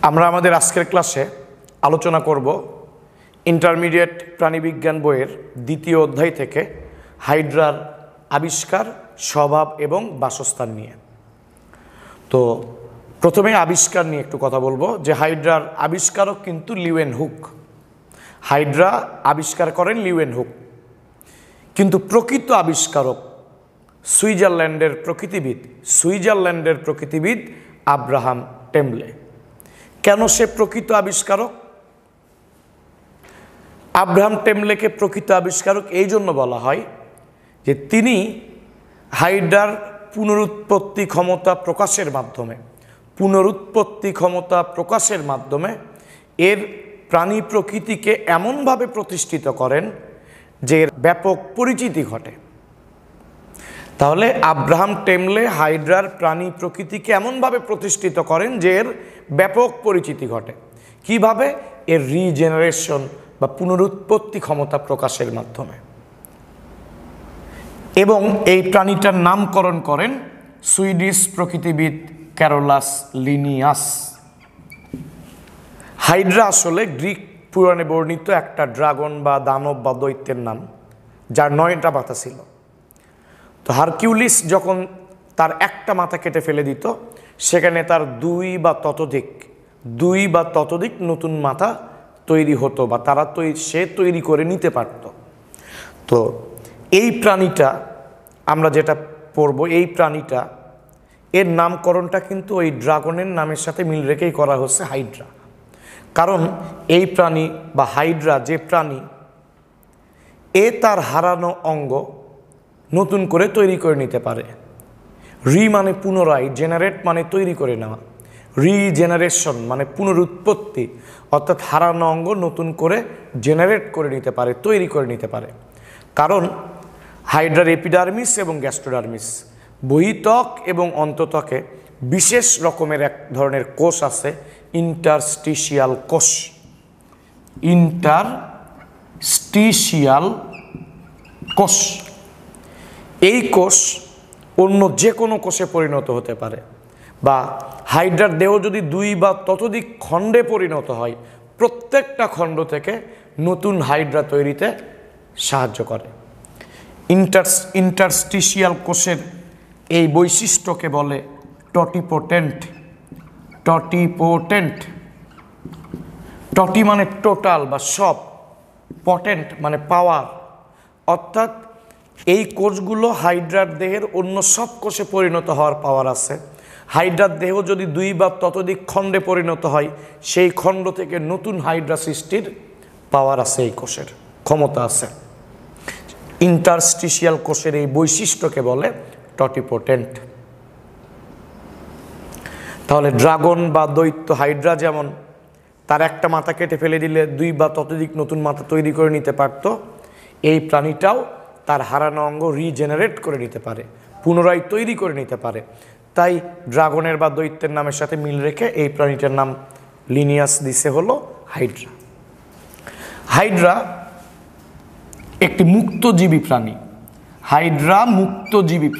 আমরা আমাদের আজকের ক্লাসে আলোচনা করব ইন্টারমিডিয়েট প্রাণীবিজ্ঞান বইয়ের দ্বিতীয় অধ্যায় থেকে হাইড্রার আবিষ্কার, স্বভাব এবং বাসস্থান নিয়ে। তো প্রথমে আবিষ্কার নিয়ে একটু কথা বলবো যে হাইড্রার আবিষ্কারক কিন্তু লিউয়েনহুক। হাইড্রা আবিষ্কার করেন লিউয়েনহুক, কিন্তু প্রকৃত আবিষ্কারক সুইজারল্যান্ডের প্রকৃতিবিদ আব্রাহাম টেমলে। কেন সে প্রকৃত আবিষ্কারক? আব্রাহাম টেমলেকে প্রকৃত আবিষ্কারক এই জন্য বলা হয় যে তিনি হাইড্রার পুনরুৎপত্তি ক্ষমতা প্রকাশের মাধ্যমে এর প্রাণী প্রকৃতিকে এমনভাবে প্রতিষ্ঠিত করেন যে এর ব্যাপক পরিচিতি ঘটে। তাহলে আব্রাহাম টেমলে হাইড্রার প্রাণী প্রকৃতিকে এমনভাবে প্রতিষ্ঠিত করেন যে এর ব্যাপক পরিচিতি ঘটে। কিভাবে? এর রিজেনারেশন বা পুনরুৎপত্তি ক্ষমতা প্রকাশের মাধ্যমে। এবং এই প্রাণীটার নামকরণ করেন সুইডিশ প্রকৃতিবিদ ক্যারোলাস লিনিয়াস। হাইড্রা আসলে গ্রিক পুরাণে বর্ণিত একটা ড্রাগন বা দানব বা দৈত্যের নাম, যার 9টা মাথা ছিল। তো হারকিউলিস যখন তার একটা মাথা কেটে ফেলে দিত, সেখানে তার দুই বা ততোধিক নতুন মাথা তৈরি হতো বা সে তৈরি করে নিতে পারত। তো এই প্রাণীটা আমরা যেটা পড়ব, এই প্রাণীটা এর নামকরণটা কিন্তু ওই ড্রাগনের নামের সাথে মিল রেখেই করা হচ্ছে হাইড্রা। কারণ এই প্রাণী বা হাইড্রা যে প্রাণী, তার হারানো অঙ্গ নতুন করে তৈরি করে নিতে পারে। মানে পুনরায়, জেনারেট মানে তৈরি করে নেওয়া, রিজেনারেশন মানে পুনরুৎপত্তি, অর্থাৎ হারানো অঙ্গ নতুন করে জেনারেট করে নিতে পারে, তৈরি করে নিতে পারে। কারণ হাইড্রার এপিডার্মিস এবং গ্যাস্ট্রোডার্মিস, বহিত্বক এবং অন্তত্বকে বিশেষ রকমের এক ধরনের কোষ আছে, ইন্টারস্টিশিয়াল কোষ। এই কোষ অন্য যে কোনো কোষে পরিণত হতে পারে, বা হাইড্রার দেহ যদি 2 বা ততোধিক খণ্ডে পরিণত হয়, প্রত্যেকটা খণ্ড থেকে নতুন হাইড্রা তৈরিতে সাহায্য করে। ইন্টারস্টিশিয়াল কোষের এই বৈশিষ্ট্যকে বলে টটিপোটেন্ট। টটি মানে টোটাল বা সব, পটেন্ট মানে পাওয়ার, অর্থাৎ এই কোষগুলো হাইড্রার দেহের অন্য সব কোষে পরিণত হওয়ার পাওয়ার আছে। হাইড্রার দেহ যদি 2 বা ততোধিক খণ্ডে পরিণত হয়, সেই খণ্ড থেকে নতুন হাইড্রা সৃষ্টির পাওয়ার আছে, এই কোষের ক্ষমতা আছে। ইন্টারস্টিশিয়াল কোষের এই বৈশিষ্ট্যকে বলে টটিপোটেন্ট। তাহলে ড্রাগন বা দৈত্য হাইড্রা যেমন তার একটা মাথা কেটে ফেলে দিলে 2 বা ততোধিক নতুন মাথা তৈরি করে নিতে পারত, এই প্রাণীটাও তার হারানো অঙ্গ রিজেনারেট করে নিতে পারে, পুনরায় তৈরি করে নিতে পারে। তাই ড্রাগনের বা দৈত্যের নামের সাথে মিল রেখে এই প্রাণীটার নাম লিনিয়াস দিছে হলো হাইড্রা। হাইড্রা একটি মুক্তজীবী প্রাণী। হাইড্রা মুক্তজীবী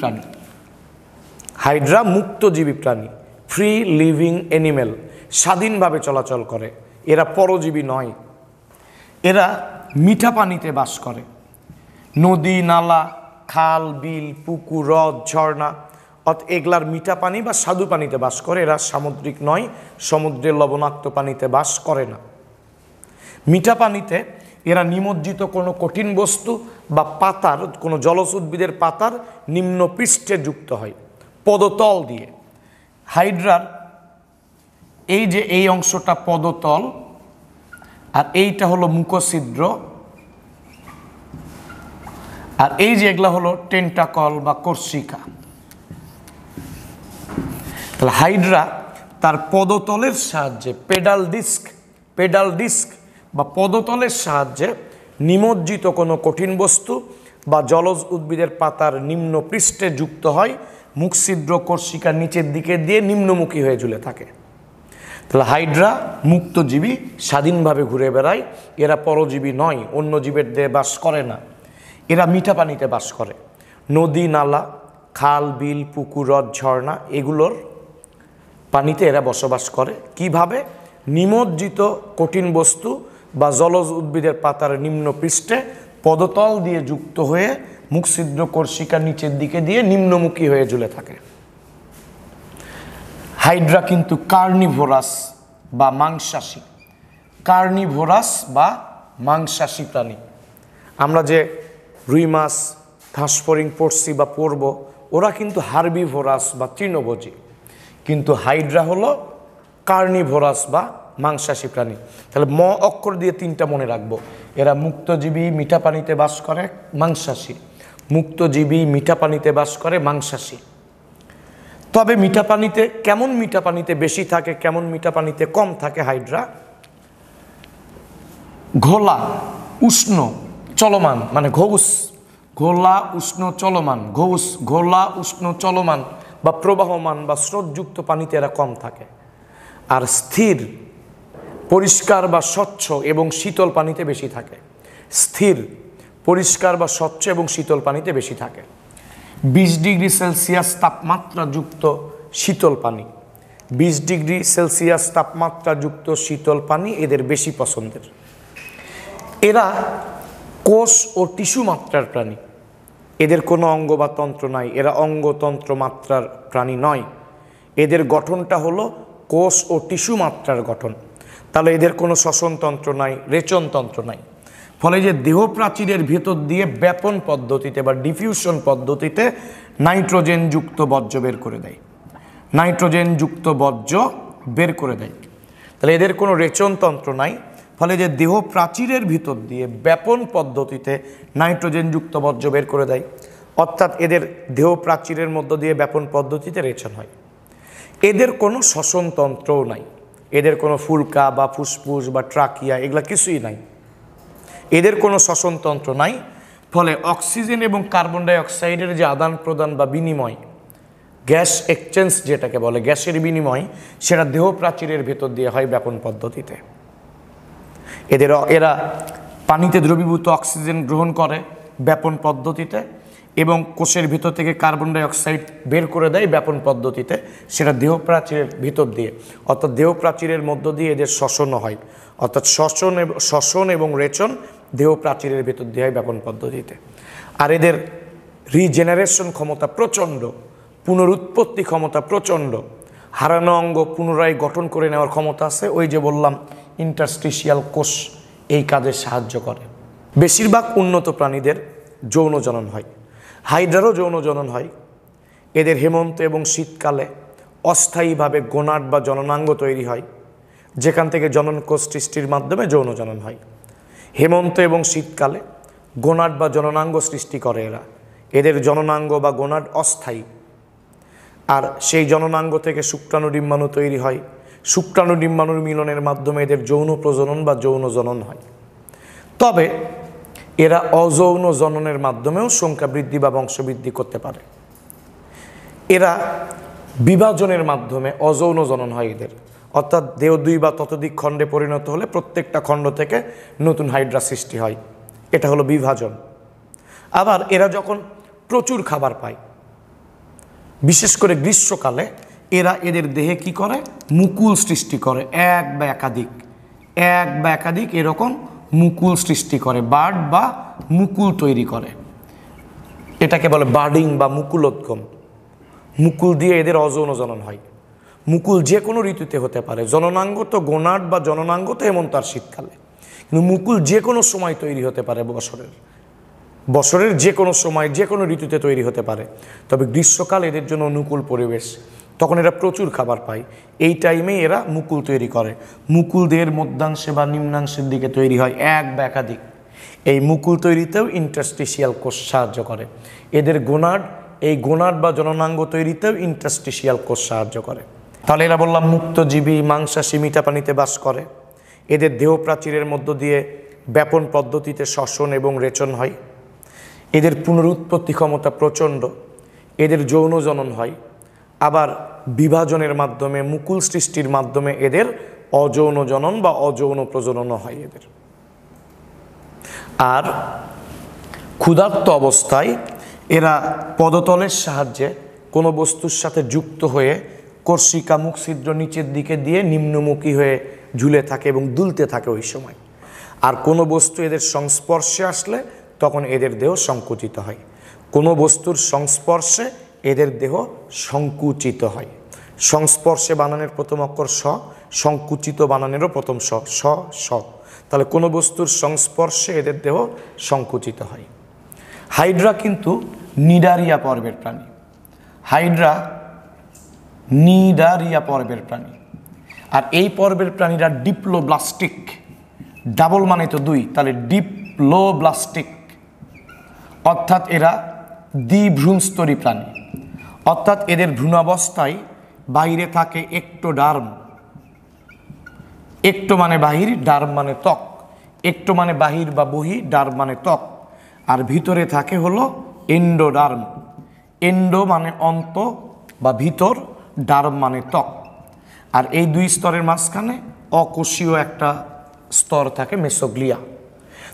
প্রাণী, ফ্রি লিভিং অ্যানিমেল, স্বাধীনভাবে চলাচল করে। এরা পরজীবী নয়। এরা মিঠা পানিতে বাস করে। নদী, নালা, খাল, বিল, পুকুর, হ্রদ, ঝর্ণা, এগুলার মিঠা পানি বা স্বাদু পানিতে বাস করে। এরা সামুদ্রিক নয়, সমুদ্রের লবণাক্ত পানিতে বাস করে না। মিঠা পানিতে এরা নিমজ্জিত কোনো কঠিন বস্তু বা পাতার, কোনো জলজ উদ্ভিদের পাতার নিম্ন পৃষ্ঠে যুক্ত হয় পদতল দিয়ে। হাইড্রার এই অংশটা পদতল, আর এইটা হলো মুখছিদ্র, আর এই যে এগুলা হলো টেন্টাকল বা কর্ষিকা। তাহলে হাইড্রা তার পদতলের সাহায্যে, পেডাল ডিস্ক বা পদতলের সাহায্যে নিমজ্জিত কোনো কঠিন বস্তু বা জলজ উদ্ভিদের পাতার নিম্ন পৃষ্ঠে যুক্ত হয়, মুখছিদ্র কর্ষিকার নিচের দিকে দিয়ে নিম্নমুখী হয়ে ঝুলে থাকে। তাহলে হাইড্রা মুক্তজীবী, স্বাধীনভাবে ঘুরে বেড়ায়। এরা পরজীবী নয়, অন্য জীবের দেহে বাস করে না। এরা মিঠা পানিতে বাস করে। নদী, নালা, খাল, বিল, পুকুর, হ্রদ, ঝর্ণা এগুলোর পানিতে এরা বসবাস করে। কিভাবে? নিমজ্জিত কঠিন বস্তু বা জলজ উদ্ভিদের পাতার নিম্ন পৃষ্ঠে পদতল দিয়ে যুক্ত হয়ে মুখছিদ্র কোষিকা নিচের দিকে দিয়ে নিম্নমুখী হয়ে ঝুলে থাকে। হাইড্রা কিন্তু কার্নিভোরাস বা মাংসাশী, কার্নিভোরাস বা মাংসাশী প্রাণী। আমরা যে রুই মাছ, ঘাসফড়িং পড়ছি বা পড়ব, ওরা কিন্তু হার্বিভোরাস বা তৃণভোজী, কিন্তু হাইড্রা হলো কার্নিভোরাস বা মাংসাশী প্রাণী। তাহলে ম অক্ষর দিয়ে 3টা মনে রাখবো। এরা মুক্তজীবী, মিঠা পানিতে বাস করে, মাংসাশী। মুক্তজীবী, মিঠা পানিতে বাস করে, মাংসাশী। তবে মিঠা পানিতে, কেমন মিঠা পানিতে বেশি থাকে, কেমন মিঠা পানিতে কম থাকে হাইড্রা? ঘোলা, উষ্ণ, চলমান, মানে ঘৌস, ঘোলা, উষ্ণ, চলমান, ঘৌস, ঘোলা, উষ্ণ, চলমান বা প্রবাহমান বা স্রোতযুক্ত পানিতে এরা কম থাকে। আর স্থির, পরিষ্কার বা স্বচ্ছ এবং শীতল পানিতে বেশি থাকে। স্থির, পরিষ্কার বা স্বচ্ছ এবং শীতল পানিতে বেশি থাকে। 20 ডিগ্রি সেলসিয়াস তাপমাত্রাযুক্ত শীতল পানি, 20 ডিগ্রি সেলসিয়াস তাপমাত্রাযুক্ত শীতল পানি এদের বেশি পছন্দের। এরা কোষ ও টিস্যু মাত্রার প্রাণী, এদের কোনো অঙ্গ বা তন্ত্র নাই, এরা অঙ্গতন্ত্র মাত্রার প্রাণী নয়। এদের গঠনটা হলো কোষ ও টিস্যু মাত্রার গঠন। তাহলে এদের কোনো শ্বসনতন্ত্র নাই, রেচনতন্ত্র নাই। ফলে যে দেহ প্রাচীরের ভেতর দিয়ে ব্যাপন পদ্ধতিতে বা ডিফিউশন পদ্ধতিতে নাইট্রোজেনযুক্ত বর্জ্য বের করে দেয়, নাইট্রোজেনযুক্ত বর্জ্য বের করে দেয়। তাহলে এদের কোনো রেচনতন্ত্র নাই। ফলে যে দেহ প্রাচীরের ভিতর দিয়ে ব্যাপন পদ্ধতিতে নাইট্রোজেনযুক্ত বর্জ্য বের করে দেয়, অর্থাৎ এদের দেহ প্রাচীরের মধ্য দিয়ে ব্যাপন পদ্ধতিতে রেচন হয়। এদের কোনো শ্বসনতন্ত্রও নাই, এদের কোনো ফুলকা বা ফুসফুস বা ট্রাকিয়া এগুলা কিছুই নাই, এদের কোনো শ্বসনতন্ত্র নাই। ফলে অক্সিজেন এবং কার্বন ডাই অক্সাইডের যে আদান প্রদান বা বিনিময়, গ্যাস এক্সচেঞ্জ যেটাকে বলে, গ্যাসের বিনিময়, সেটা দেহ প্রাচীরের ভেতর দিয়ে হয় ব্যাপন পদ্ধতিতে। এরা পানিতে দ্রবীভূত অক্সিজেন গ্রহণ করে ব্যাপন পদ্ধতিতে এবং কোষের ভিতর থেকে কার্বন ডাই অক্সাইড বের করে দেয় ব্যাপন পদ্ধতিতে, সেটা দেহ প্রাচীরের ভিতর দিয়ে, অর্থাৎ দেহ প্রাচীরের মধ্য দিয়ে এদের শ্বসনও হয়। অর্থাৎ শ্বসন এবং রেচন দেহ প্রাচীরের ভিতর দিয়ে হয় ব্যাপন পদ্ধতিতে। আর এদের রিজেনারেশন ক্ষমতা প্রচণ্ড, পুনরুৎপত্তি ক্ষমতা প্রচণ্ড, হারানো অঙ্গ পুনরায় গঠন করে নেওয়ার ক্ষমতা আছে। ওই যে বললাম ইন্টারস্টিশিয়াল কোষ এই কাজে সাহায্য করে। বেশিরভাগ উন্নত প্রাণীদের যৌন জনন হয়, হাইড্রারও যৌন জনন হয়। এদের হেমন্ত এবং শীতকালে অস্থায়ীভাবে গোনাড বা জননাঙ্গ তৈরি হয়, যেখান থেকে জনন কোষ সৃষ্টির মাধ্যমে যৌন জনন হয়। হেমন্ত এবং শীতকালে গোনাড বা জননাঙ্গ সৃষ্টি করে এরা। এদের জননাঙ্গ বা গোনাড অস্থায়ী, আর সেই জননাঙ্গ থেকে শুক্রাণু ডিম্বাণু তৈরি হয়। শুক্রাণু ডিম্বাণুর মিলনের মাধ্যমে এদের যৌন প্রজনন বা যৌন জনন হয়। তবে এরা অযৌন জননের মাধ্যমেও সংখ্যা বৃদ্ধি বা বংশবৃদ্ধি করতে পারে। এরা বিভাজনের মাধ্যমে অযৌন জনন হয় এদের, অর্থাৎ দেহ 2 বা ততোধিক খণ্ডে পরিণত হলে প্রত্যেকটা খণ্ড থেকে নতুন হাইড্রা সৃষ্টি হয়, এটা হলো বিভাজন। আবার এরা যখন প্রচুর খাবার পায়, বিশেষ করে গ্রীষ্মকালে, এরা এদের দেহে কি করে, মুকুল সৃষ্টি করে, এক বা একাধিক এরকম মুকুল সৃষ্টি করে, বার্ড বা মুকুল তৈরি করে। এটাকে বলে বার্ডিং বা মুকুলোদ্গম। মুকুল দিয়ে এদের অযৌন জনন হয়। মুকুল যে কোনো ঋতুতে হতে পারে, জননাঙ্গ তো গোনাড বা জননাঙ্গ তো হেমন্ত আর শীতকালে, কিন্তু মুকুল যে কোনো সময় তৈরি হতে পারে, বছরের যে কোনো সময় যে কোনো ঋতুতে তৈরি হতে পারে। তবে গ্রীষ্মকাল এদের জন্য অনুকূল পরিবেশ, তখন এরা প্রচুর খাবার পায়, এই টাইমেই এরা মুকুল তৈরি করে। মুকুল দেহের মধ্যাংশে বা নিম্নাংশের দিকে তৈরি হয়, এক বা একাধিক। এই মুকুল তৈরিতেও ইন্টারস্টিশিয়াল কোষ সাহায্য করে। এদের গোনাড, এই গোনাড বা জননাঙ্গ তৈরিতেও ইন্টারস্টিশিয়াল কোষ সাহায্য করে। তাহলে এরা বললাম মুক্তজীবী, মাংসাশী, মিঠা পানিতে বাস করে। এদের দেহ প্রাচীরের মধ্য দিয়ে ব্যাপন পদ্ধতিতে শ্বসন এবং রেচন হয়। এদের পুনরুৎপত্তি ক্ষমতা প্রচণ্ড, এদের যৌন জনন হয়। আবার বিভাজনের মাধ্যমে, মুকুল সৃষ্টির মাধ্যমে এদের অযৌন জনন বা অযৌন প্রজননও হয় এদের। আর ক্ষুধার্ত অবস্থায় এরা পদতলের সাহায্যে কোনো বস্তুর সাথে যুক্ত হয়ে কর্ষিকা মুখ ছিদ্র নিচের দিকে দিয়ে নিম্নমুখী হয়ে ঝুলে থাকে এবং দুলতে থাকে ওই সময়। আর কোনো বস্তু এদের সংস্পর্শে আসলে তখন এদের দেহ সংকুচিত হয়। কোনো বস্তুর সংস্পর্শে এদের দেহ সংকুচিত হয়। সংস্পর্শে বানানের প্রথম অক্ষর স, সংকুচিত বানানেরও প্রথম স, স স। তাহলে কোনো বস্তুর সংস্পর্শে এদের দেহ সংকুচিত হয়। হাইড্রা কিন্তু নিডারিয়া পর্বের প্রাণী। হাইড্রা নিডারিয়া পর্বের প্রাণী। আর এই পর্বের প্রাণীরা ডিপ্লোব্লাস্টিক, ডাবল মানে তো দুই, তাহলে ডিপ্লোব্লাস্টিক, অর্থাৎ এরা দ্বিভ্রূণস্তরী প্রাণী। অর্থাৎ এদের ভ্রূণাবস্থায় বাইরে থাকে একটোডার্ম। একটো মানে বাহির, ডার্ম মানে ত্বক। একটো মানে বাহির বা বহি, ডার্ম মানে ত্বক। আর ভিতরে থাকে হলো এন্ডোডার্ম। এন্ডো মানে অন্ত বা ভিতর, ডার্ম মানে ত্বক। আর এই দুই স্তরের মাঝখানে অকোষীয় একটা স্তর থাকে, মেসোগ্লিয়া।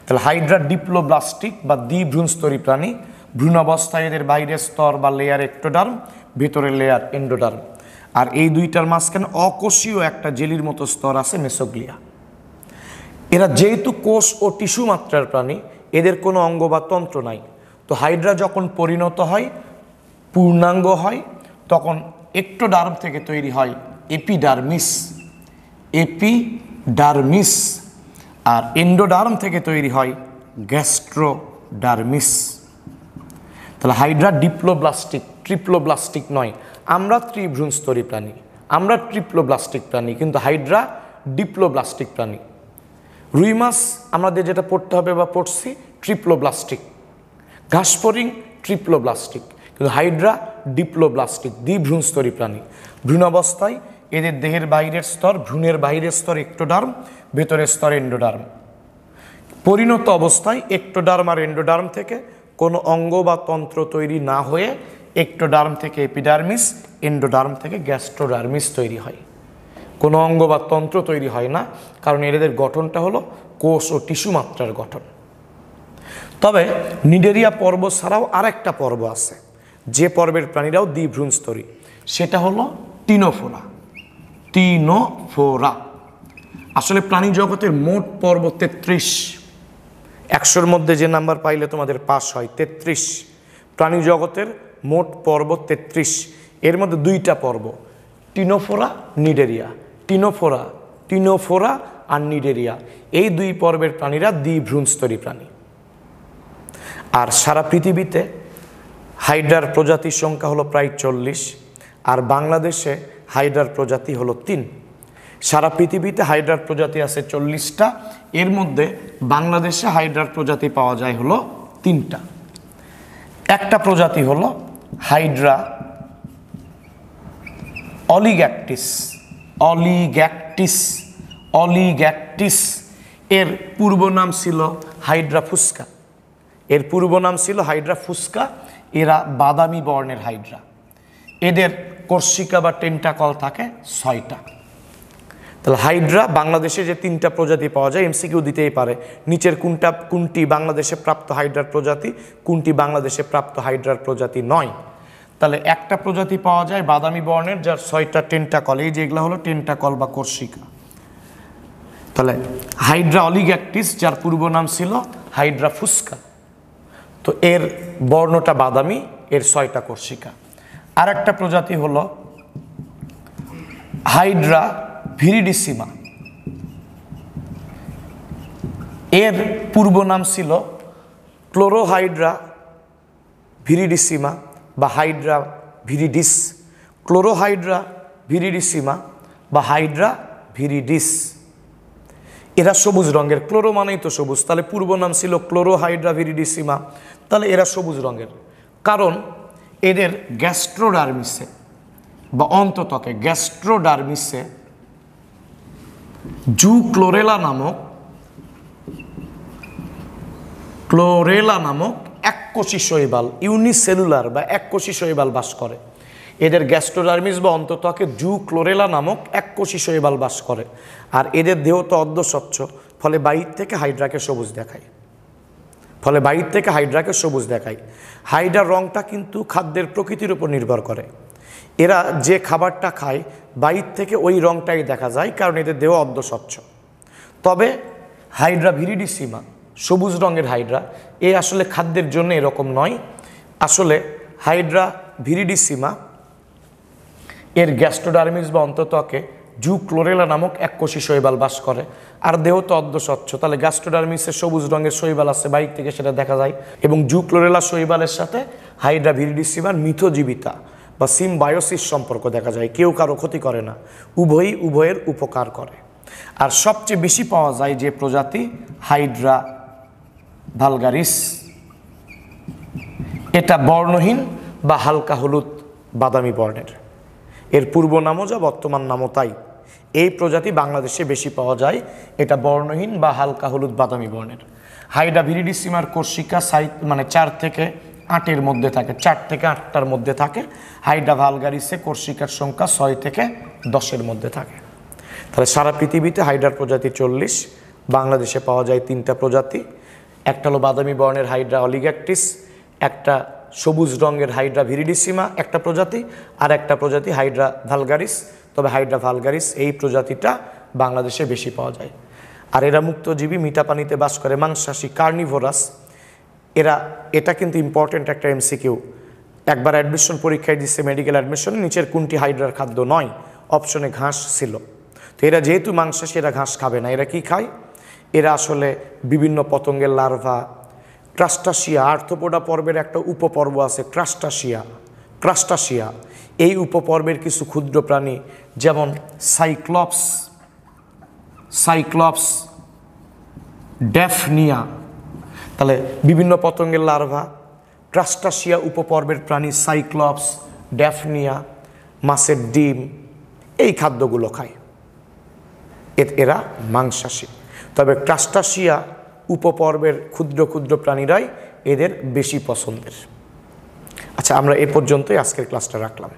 তাহলে হাইড্রা ডিপ্লোব্লাস্টিক বা দ্বিভ্রূণস্তরী প্রাণী। ভ্রূণাবস্থায় এদের বাইরের স্তর বা লেয়ার একটোডার্ম, ভিতরের লেয়ার এন্ডোডার্ম। আর এই দুইটার মাঝখানে অকোষীয় একটা জেলির মতো স্তর আছে, মেসোগ্লিয়া। এরা যেহেতু কোষ ও টিস্যু মাত্রার প্রাণী, এদের কোনো অঙ্গ বা তন্ত্র নাই। তো হাইড্রা যখন পরিণত হয়, পূর্ণাঙ্গ হয়, তখন একটোডার্ম থেকে তৈরি হয় এপিডার্মিস। এপিডার্মিস। আর এন্ডোডার্ম থেকে তৈরি হয় গ্যাস্ট্রোডার্মিস। তাহলে হাইড্রা ডিপ্লোব্লাস্টিক, ট্রিপ্লোব্লাস্টিক নয়। আমরা ত্রিভ্রূণস্তরী প্রাণী, আমরা ট্রিপ্লোব্লাস্টিক প্রাণী, কিন্তু হাইড্রা ডিপ্লোব্লাস্টিক প্রাণী। রুই মাছ আমাদের যেটা পড়তে হবে বা পড়ছি ট্রিপ্লোব্লাস্টিক। ঘাসফড়িং ট্রিপ্লোব্লাস্টিক, কিন্তু হাইড্রা ডিপ্লোব্লাস্টিক, দ্বিভ্রূণস্তরী প্রাণী। ভ্রূণাবস্থায় এদের দেহের বাইরের স্তর, ভ্রূণের বাইরের স্তর একটোডার্ম, ভেতরের স্তর এন্ডোডার্ম। পরিণত অবস্থায় একটোডার্ম আর এন্ডোডার্ম থেকে কোনো অঙ্গ বা তন্ত্র তৈরি না হয়ে একটোডার্ম থেকে এপিডার্মিস, এন্ডোডার্ম থেকে গ্যাস্ট্রোডার্মিস তৈরি হয়। কোনো অঙ্গ বা তন্ত্র তৈরি হয় না, কারণ এদের গঠনটা হলো কোষ ও টিস্যু মাত্রার গঠন। তবে নিডেরিয়া পর্ব ছাড়াও আরেকটা পর্ব আছে, যে পর্বের প্রাণীরাও দ্বিভ্রূণস্তরী, সেটা হলো টিনোফোরা। টিনোফোরা। আসলে প্রাণী জগতের মোট পর্ব 33। 100-র মধ্যে যে নাম্বার পাইলে তোমাদের পাস হয়, 33। প্রাণী জগতের মোট পর্ব 33। এর মধ্যে দুইটা পর্ব, টিনোফোরা, নিডেরিয়া। টিনোফোরা, টিনোফোরা আর নিডেরিয়া, এই দুই পর্বের প্রাণীরা দ্বিভ্রূণস্তরী প্রাণী। আর সারা পৃথিবীতে হাইড্রার প্রজাতির সংখ্যা হলো প্রায় 40, আর বাংলাদেশে হাইড্রার প্রজাতি হলো 3। সারা পৃথিবীতে হাইড্রার প্রজাতি আছে 40টা, এর মধ্যে বাংলাদেশে হাইড্রার প্রজাতি পাওয়া যায় হলো 3টা। একটা প্রজাতি হলো হাইড্রা অলিগ্যাকটিস। অলিগ্যাকটিস, অলিগ্যাকটিস। এর পূর্ব নাম ছিল হাইড্রা ফুস্কা। এর পূর্ব নাম ছিল হাইড্রা ফুস্কা। এরা বাদামি বর্ণের হাইড্রা। এদের কর্ষিকা বা টেন্টাকল থাকে 6টা। তাহলে হাইড্রা বাংলাদেশে যে 3টা প্রজাতি পাওয়া যায়, এমসিকিউ দিতেই পারে, নিচের কোনটি বাংলাদেশে প্রাপ্ত হাইড্রার প্রজাতি, কোনটি বাংলাদেশে প্রাপ্ত হাইড্রার প্রজাতি নয়। তাহলে একটা প্রজাতি পাওয়া যায় বাদামি বর্ণের, যার 6টা টেন্টাকল, এই যেগুলো হলো টেন্টাকল বা কর্ষিকা। তাহলে হাইড্রা অলিগ্যাকটিস, যার পূর্ব নাম ছিল হাইড্রা ফুস্কা, তো এর বর্ণটা বাদামি, এর 6টা কর্ষিকা। আর একটা প্রজাতি হলো হাইড্রা ভিরিডিসিমা। এর পূর্ব নাম ছিল ক্লোরোহাইড্রা ভিরিডিসিমা বা হাইড্রা ভিরিডিস। ক্লোরোহাইড্রা ভিরিডিসিমা বা হাইড্রা ভিরিডিস। এরা সবুজ রঙের, ক্লোরো মানেই তো সবুজ, তাহলে পূর্ব নাম ছিল ক্লোরোহাইড্রা ভিরিডিসিমা, তাহলে এরা সবুজ রঙের। কারণ এদের গ্যাস্ট্রোডার্মিসে বা অন্ততকে গ্যাস্ট্রোডার্মিসে ক্লোরেলা নামক এককোষী শৈবাল, ইউনিসেলুলার বা এককোষী শৈবাল বাস করে। এদের গ্যাস্ট্রোডার্মিস বা অন্ততকে ক্লোরেলা নামক এককোষী শৈবাল বাস করে। আর এদের দেহ তো অর্ধস্বচ্ছ, ফলে বাইর থেকে হাইড্রাকে সবুজ দেখায়। হাইড্রার রংটা কিন্তু খাদ্যের প্রকৃতির উপর নির্ভর করে। এরা যে খাবারটা খায় বাইর থেকে ওই রঙটাই দেখা যায়, কারণ এদের দেহ অর্ধস্বচ্ছ। তবে হাইড্রা ভিরিডিসিমা, সবুজ রঙের হাইড্রা, এ আসলে খাদ্যের জন্য এরকম নয়। আসলে হাইড্রা ভিরিডিসিমা এর গ্যাস্ট্রোডার্মিস বা অন্তত্বকে জুক্লোরেলা নামক এককোষী শৈবাল বাস করে, আর দেহ তো অর্ধস্বচ্ছ, তাহলে গ্যাস্ট্রোডার্মিসের সবুজ রঙের শৈবাল আছে, বাইর থেকে সেটা দেখা যায়। এবং জুক্লোরেলা শৈবালের সাথে হাইড্রা ভিরিডিসিমার মিথজীবিতা বা সিমবায়োসিস সম্পর্ক দেখা যায়, কেউ কারো ক্ষতি করে না, উভয়ের উপকার করে। আর সবচেয়ে বেশি পাওয়া যায় যে প্রজাতি হাইড্রা ভালগারিস, এটা বর্ণহীন বা হালকা হলুদ বাদামি বর্ণের, এর পূর্ব নামও যা বর্তমান নামও তাই। এই প্রজাতি বাংলাদেশে বেশি পাওয়া যায়, এটা বর্ণহীন বা হালকা হলুদ বাদামি বর্ণের। হাইড্রা ভিরিডিসিমার কোষিকা 4 থেকে 8-এর মধ্যে থাকে, 4 থেকে 8টার মধ্যে থাকে। হাইড্রা ভালগারিসে কোষিকার সংখ্যা 6 থেকে 10-এর মধ্যে থাকে। তাহলে সারা পৃথিবীতে হাইড্রার প্রজাতি 40, বাংলাদেশে পাওয়া যায় 3টা প্রজাতি। একটা হলো বাদামি বর্ণের হাইড্রা অলিগ্যাকটিস, একটা সবুজ রঙের হাইড্রা ভিরিডিসিমা একটা প্রজাতি, আর একটা প্রজাতি হাইড্রা ভালগারিস। তবে হাইড্রা ভালগারিস এই প্রজাতিটা বাংলাদেশে বেশি পাওয়া যায়। আর এরা মুক্তজীবী, মিঠা পানিতে বাস করে, মাংসাশী, কার্নিভোরাস। এটা কিন্তু ইম্পর্টেন্ট একটা এমসিকিউ, একবার অ্যাডমিশন পরীক্ষায় দিচ্ছে মেডিকেল অ্যাডমিশন, নিচের কোনটি হাইড্রার খাদ্য নয়, অপশনে ঘাস ছিল। তো এরা যেহেতু মাংসাশী, এরা ঘাস খাবে না, এরা কি খায়? এরা আসলে বিভিন্ন পতঙ্গের লার্ভা, ক্রাস্টাসিয়া, আর্থ্রোপোডা পর্বের একটা উপপর্ব আছে ক্রাস্টাসিয়া, এই উপপর্বের কিছু ক্ষুদ্র প্রাণী যেমন সাইক্লপস, ড্যাফনিয়া, তাহলে বিভিন্ন পতঙ্গের লার্ভা, ক্রাস্টাসিয়া উপপর্বের প্রাণী সাইক্লপস, ড্যাফনিয়া, মাছের ডিম, এই খাদ্যগুলো খায়। এরা মাংসাশী। তবে ক্রাস্টাসিয়া উপপর্বের ক্ষুদ্র ক্ষুদ্র প্রাণীরাই এদের বেশি পছন্দের। আচ্ছা, আমরা এ পর্যন্তই আজকের ক্লাসটা রাখলাম।